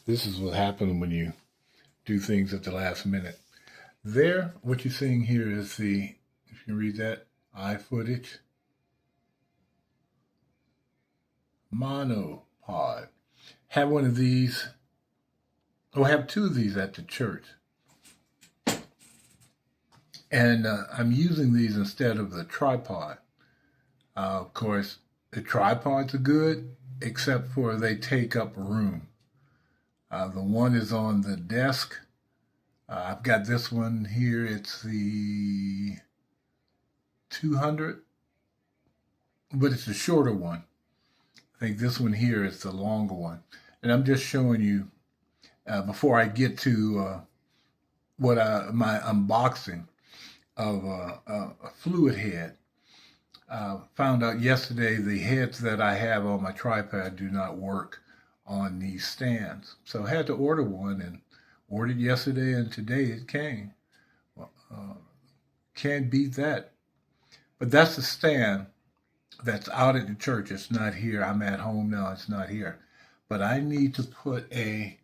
This is what happens when you do things at the last minute. There, what you're seeing here is the, if you can read that, iFootage monopod. Have one of these, or have two of these at the church. And I'm using these instead of the tripod. Of course, the tripods are good, except for they take up room. The one is on the desk. I've got this one here. It's the 200, but it's the shorter one. I think this one here is the longer one. And I'm just showing you, before I get to my unboxing of a fluid head. Found out yesterday the heads that I have on my tripod do not work on these stands. So I had to order one, and ordered yesterday, and today it came. Can't beat that. But that's the stand that's out at the church. It's not here. I'm at home now. It's not here. But I need to put a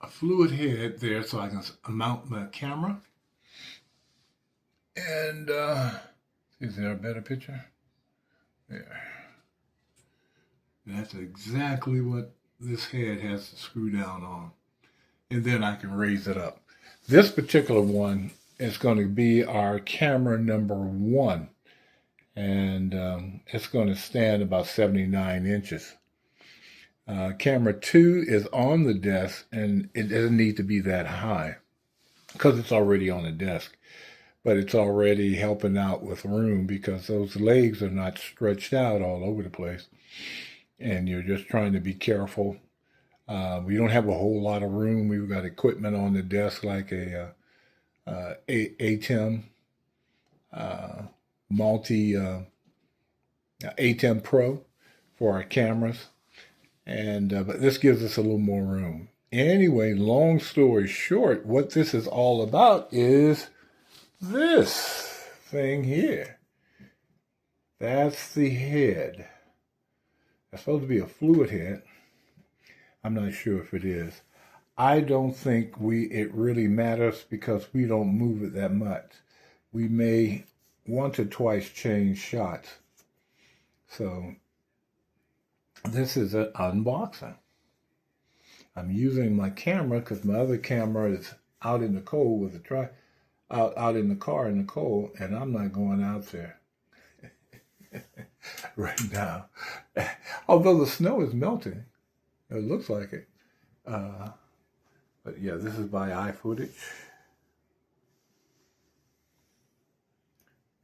fluid head there so I can mount my camera. And is there a better picture? There. That's exactly what this head has to screw down on. And then I can raise it up. This particular one is going to be our camera number 1. And it's going to stand about 79 inches. Camera 2 is on the desk, and it doesn't need to be that high because it's already on the desk. But it's already helping out with room because those legs are not stretched out all over the place. And you're just trying to be careful. We don't have a whole lot of room. We've got equipment on the desk like a ATEM ATEM Pro for our cameras. And but this gives us a little more room. Anyway, long story short, what this is all about is this thing here. That's the head. It's supposed to be a fluid head. I'm not sure if it is. I don't think it really matters because we don't move it that much. We may once or twice change shots. So this is an unboxing. I'm using my camera because my other camera is out in the cold with a out in the car in the cold, and I'm not going out there right now. Although the snow is melting, it looks like it. But yeah, this is by iFootage,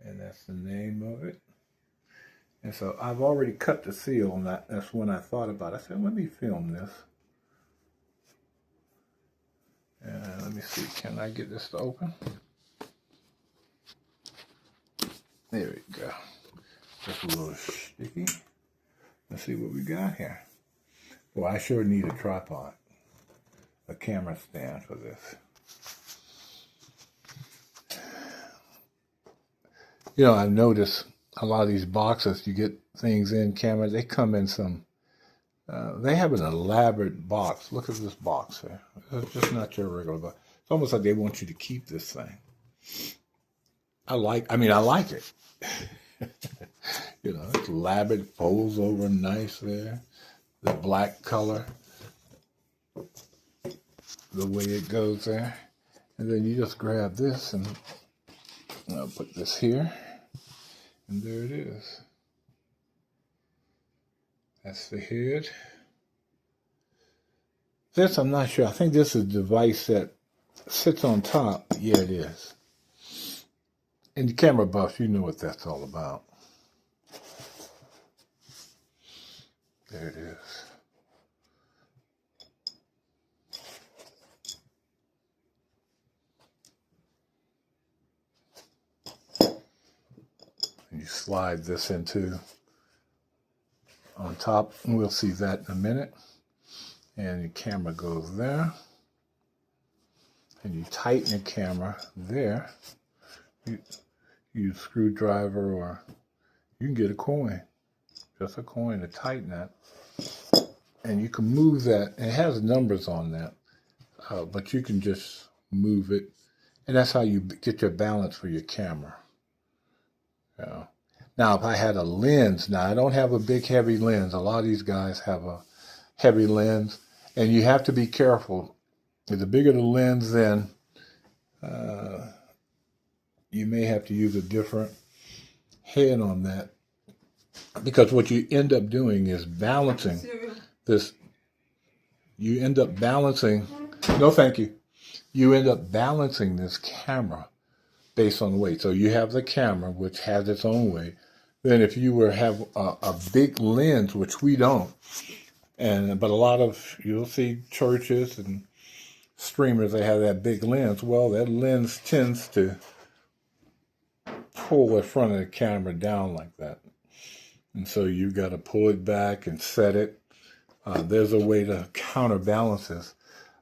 and that's the name of it. And so I've already cut the seal, and that's when I thought about it. I said, let me film this. And let me see, can I get this to open? There we go. Just a little sticky. Let's see what we got here. Well, I sure need a tripod, a camera stand for this. You know, I've noticed a lot of these boxes, you get things in cameras, they come in some, they have an elaborate box. Look at this box here. It's just not your regular box. It's almost like they want you to keep this thing. I like it. You know, it's elaborate, folds over nice there. The black color, the way it goes there. And then you just grab this and I'll put this here. And there it is. That's the head. This, I'm not sure. I think this is a device that sits on top. Yeah, it is. And the camera buffs, you know what that's all about. There it is. And you slide this into on top, and we'll see that in a minute. And the camera goes there. And you tighten the camera there. You use a screwdriver, or you can get a coin. Just a coin to tighten that. And you can move that. It has numbers on that. But you can just move it. And that's how you get your balance for your camera. Now, if I had a lens, now I don't have a big heavy lens. A lot of these guys have a heavy lens. And you have to be careful. The bigger the lens, then you may have to use a different head on that. Because what you end up doing is balancing this. You end up balancing, no thank you. You end up balancing this camera based on the weight. So you have the camera, which has its own weight. Then if you were have a big lens, which we don't, but a lot of, you'll see churches and streamers, they have that big lens. Well, that lens tends to pull the front of the camera down like that. And so you got to pull it back and set it. There's a way to counterbalance this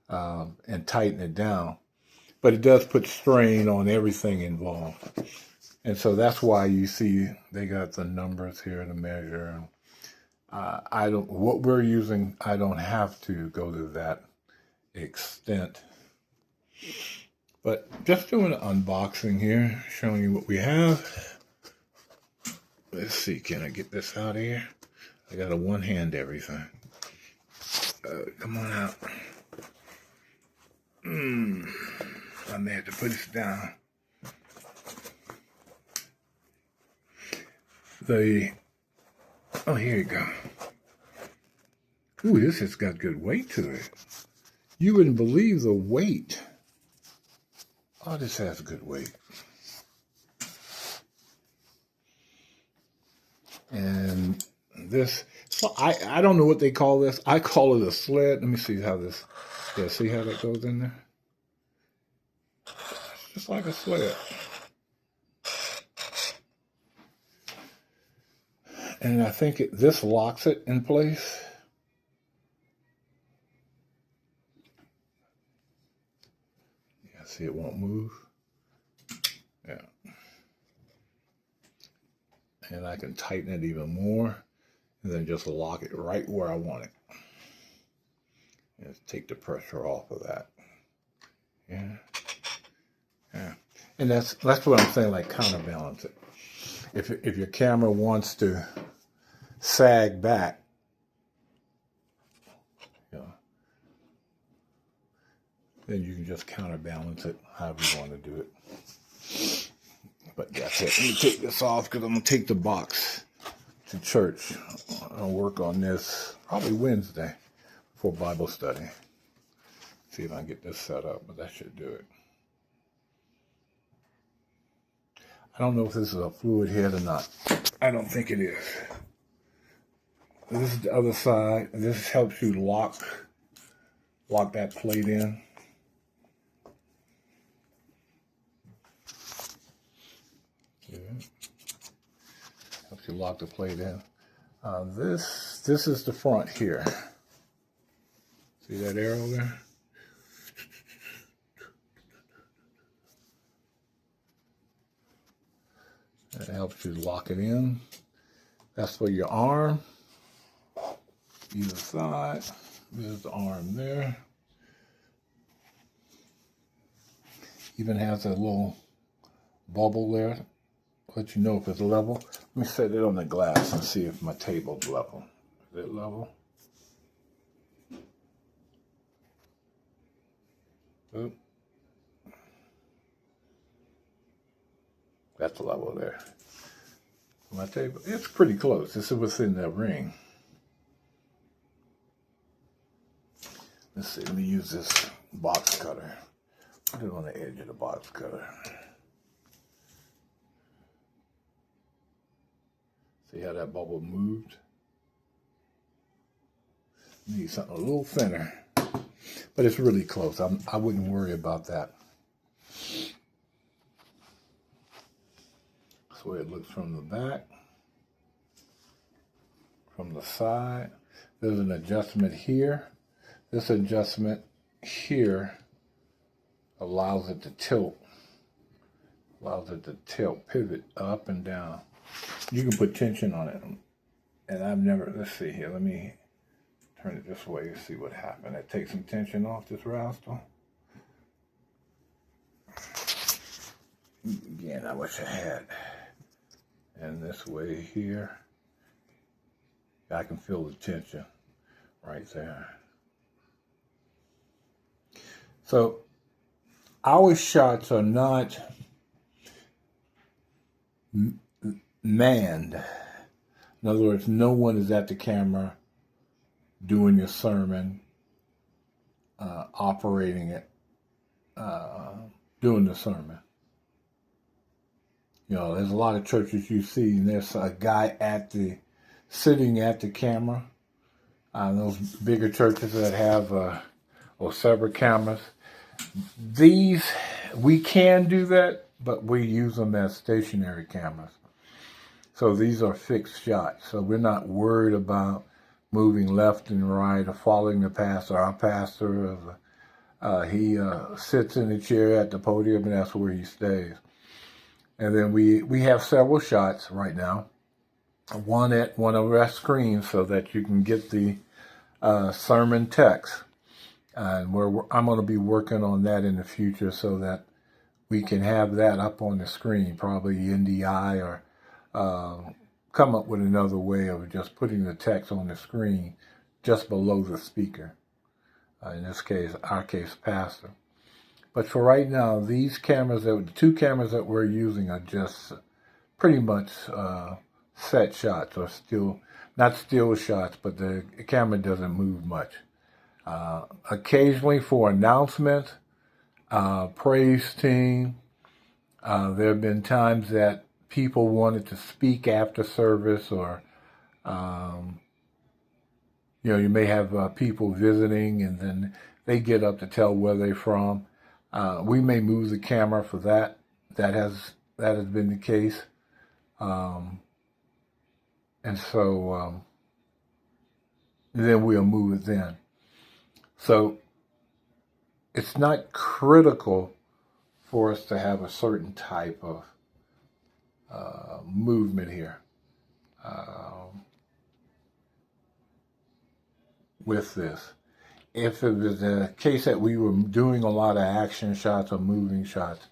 and tighten it down. But it does put strain on everything involved. And so that's why you see they got the numbers here to measure. What we're using, I don't have to go to that extent. But just doing an unboxing here, showing you what we have. Let's see, can I get this out of here? I got a one-hand everything. Come on out. I may have to put this down. Oh, here you go. Ooh, this has got good weight to it. You wouldn't believe the weight. Oh, this has good weight. And this, so I don't know what they call this. I call it a sled. Let me see how this, yeah, see how that goes in there? It's just like a sled. And I think this locks it in place. Yeah, see it won't move. Yeah. And I can tighten it even more and then just lock it right where I want it. And take the pressure off of that. Yeah. Yeah. And that's what I'm saying, like counterbalance it. If your camera wants to sag back, then you can just counterbalance it however you want to do it. But that's it. Let me take this off because I'm going to take the box to church. I'll work on this probably Wednesday for Bible study. See if I can get this set up, but that should do it. I don't know if this is a fluid head or not. I don't think it is. This is the other side. This helps you lock that plate in. Yeah. Helps you lock the plate in. This is the front here. See that arrow there? That helps you lock it in. That's for your arm. Either side. There's the arm there. Even has a little bubble there. Let you know if it's level. Let me set it on the glass and see if my table's level. Is it level? Oop. That's level there. My table, it's pretty close. This is within that ring. Let's see, let me use this box cutter. Put it on the edge of the box cutter. See how that bubble moved? Need something a little thinner, but it's really close. I wouldn't worry about that. That's the way it looks from the back. From the side, there's an adjustment here. This adjustment here allows it to tilt. Pivot up and down. You can put tension on it And I've never, let's see here, let me turn it this way and see what happened. That takes some tension off this raster. Again, I wish I had. And this way here, I can feel the tension right there. So our shots are not manned. In other words, no one is at the camera doing your sermon, operating it, doing the sermon. You know, there's a lot of churches you see, and there's a guy sitting at the camera. Those bigger churches that have or several cameras. These, we can do that, but we use them as stationary cameras. So these are fixed shots. So we're not worried about moving left and right or following the pastor. Our pastor, he sits in the chair at the podium, and that's where he stays. And then we have several shots right now. One at one of our screens so that you can get the sermon text. And I'm going to be working on that in the future so that we can have that up on the screen, probably NDI, or come up with another way of just putting the text on the screen just below the speaker. In this case, our case, pastor. But for right now, these cameras, the two cameras that we're using are just pretty much set shots, or not still shots, but the camera doesn't move much. Occasionally for announcements, praise team, there have been times that people wanted to speak after service, or you know, you may have people visiting, and then they get up to tell where they're from. We may move the camera for that. That has been the case, and so then we'll move it then. So it's not critical for us to have a certain type of movement here with this. If it was a case that we were doing a lot of action shots or moving shots,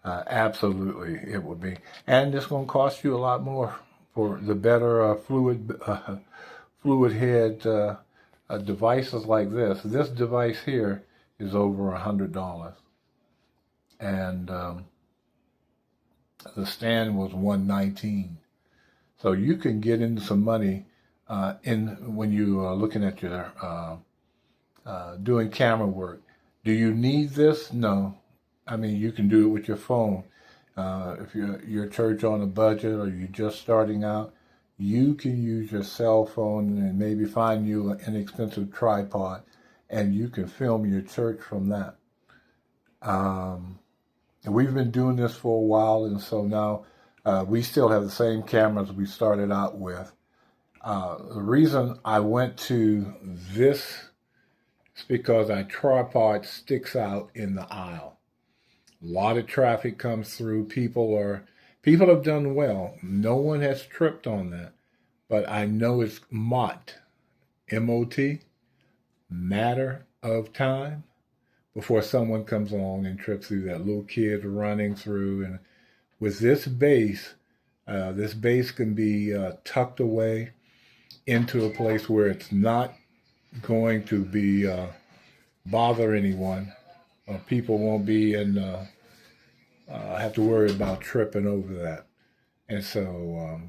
absolutely it would be. And it's going to cost you a lot more for the better fluid head devices like this. This device here is over $100. And the stand was $119. So you can get into some money when you are looking at your doing camera work. Do you need this? No. I mean, you can do it with your phone. If your church on a budget, or you're just starting out, you can use your cell phone and maybe find you an inexpensive tripod, and you can film your church from that. And we've been doing this for a while, and so now we still have the same cameras we started out with. The reason I went to this is because our tripod sticks out in the aisle. A lot of traffic comes through. People have done well. No one has tripped on that. But I know it's MOT, M-O-T, matter of time, before someone comes along and trips through that. Little kids running through. And with this base can be tucked away into a place where it's not going to be bother anyone. People won't be have to worry about tripping over that. And so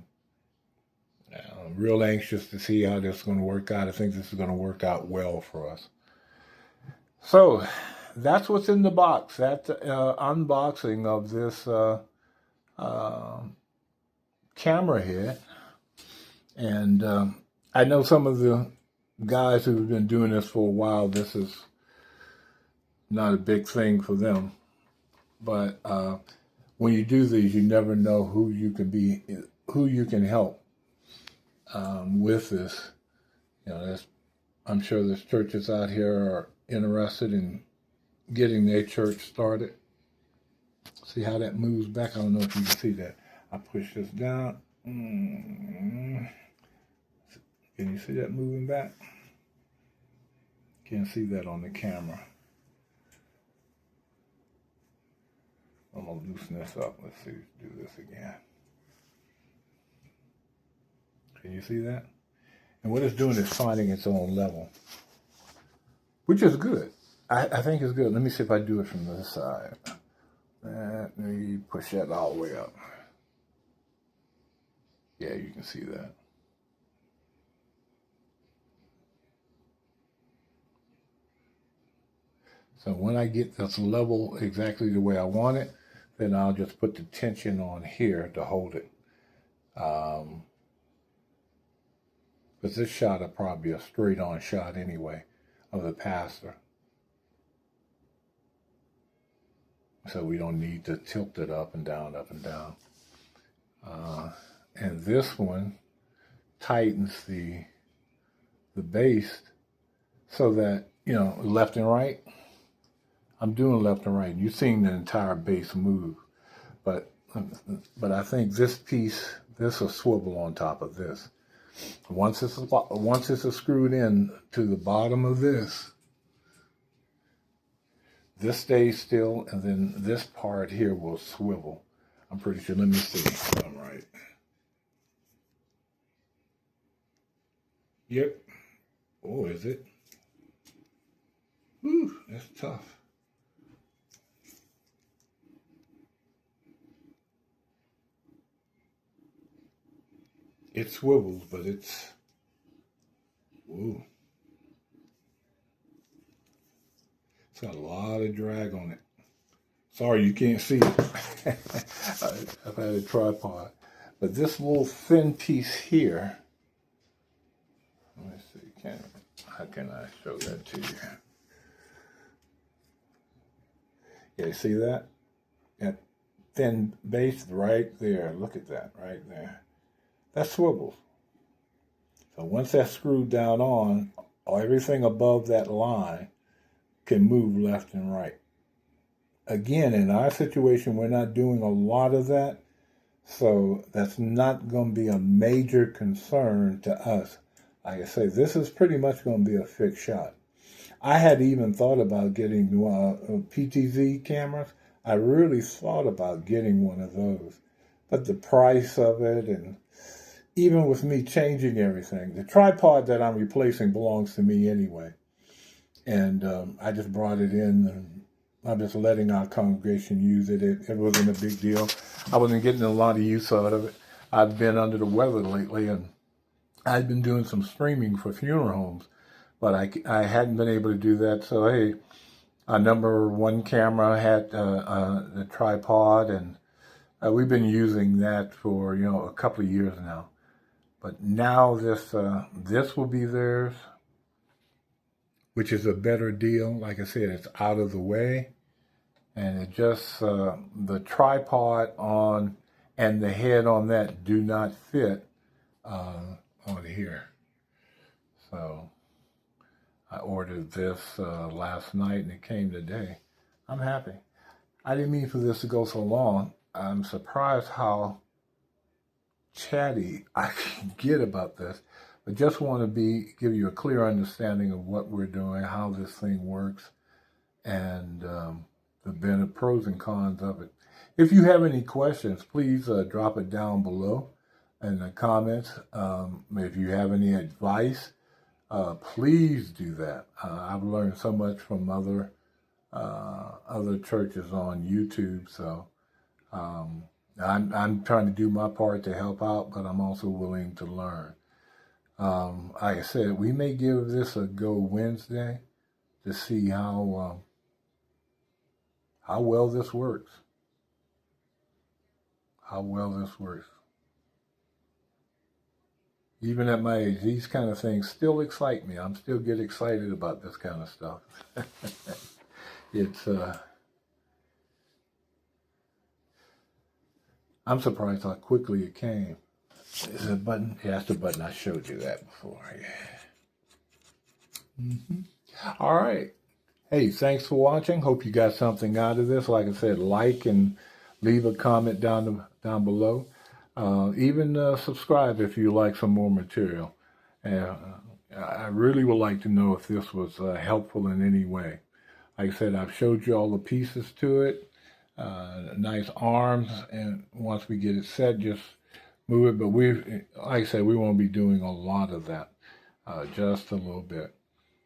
I'm real anxious to see how this is going to work out. I think this is going to work out well for us. So that's what's in the box. That's unboxing of this camera head. And I know some of the guys who've been doing this for a while, this is not a big thing for them. But when you do these, you never know who you can help with this. You know, I'm sure there's churches out here are interested in getting their church started. See how that moves back? I don't know if you can see that. I push this down. Can you see that moving back? Can't see that on the camera. I'm going to loosen this up. Let's see, do this again. Can you see that? And what it's doing is finding its own level, which is good. I think it's good. Let me see if I do it from this side. Let me push that all the way up. Yeah, you can see that. So when I get this level exactly the way I want it, then I'll just put the tension on here to hold it. Because this shot will probably be a straight on shot anyway of the pastor. So we don't need to tilt it up and down, up and down. And this one tightens the base so that, you know, left and right. I'm doing left and right. You're seeing the entire base move. But I think this piece, this will swivel on top of this. Once it's screwed in to the bottom of this stays still, and then this part here will swivel. I'm pretty sure. Let me see if I'm right. Yep. Oh, is it? Whew, that's tough. It swivels, but it's, whoa. It's got a lot of drag on it. Sorry, you can't see it. I've had a tripod. But this little thin piece here, let me see, how can I show that to you? Yeah, see that? That thin base right there. Look at that, right there. That swivels. So once that's screwed down on, everything above that line can move left and right. Again, in our situation, we're not doing a lot of that, so that's not going to be a major concern to us. Like I say, this is pretty much going to be a fixed shot. I had even thought about getting PTZ cameras. I really thought about getting one of those, but the price of it, and even with me changing everything, the tripod that I'm replacing belongs to me anyway. And I just brought it in, and I'm just letting our congregation use it. It wasn't a big deal. I wasn't getting a lot of use out of it. I've been under the weather lately, and I've been doing some streaming for funeral homes, but I hadn't been able to do that. So, hey, our number one camera had the tripod, and we've been using that for, you know, a couple of years now. But now this will be theirs, which is a better deal. Like I said, it's out of the way, and it just, the tripod on and the head on that do not fit on here. So I ordered this last night, and it came today. I'm happy. I didn't mean for this to go so long. I'm surprised how chatty I can get about this. But just want to give you a clear understanding of what we're doing, how this thing works, and the pros and cons of it. If you have any questions, please drop it down below in the comments. If you have any advice, please do that. I've learned so much from other churches on YouTube, so I'm trying to do my part to help out, but I'm also willing to learn. Like I said, we may give this a go Wednesday to see how well this works. How well this works. Even at my age, these kind of things still excite me. I'm still get excited about this kind of stuff. It's I'm surprised how quickly it came. Is it a button? Yeah, that's the button. I showed you that before. Yeah. All right. Hey, thanks for watching. Hope you got something out of this. Like I said, like and leave a comment down below. Even subscribe if you like some more material. I really would like to know if this was helpful in any way. Like I said, I've showed you all the pieces to it, nice arms, and once we get it set, just move it. But like I said, we won't be doing a lot of that, just a little bit.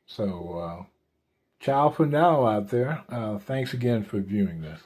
So, ciao for now out there. Thanks again for viewing this.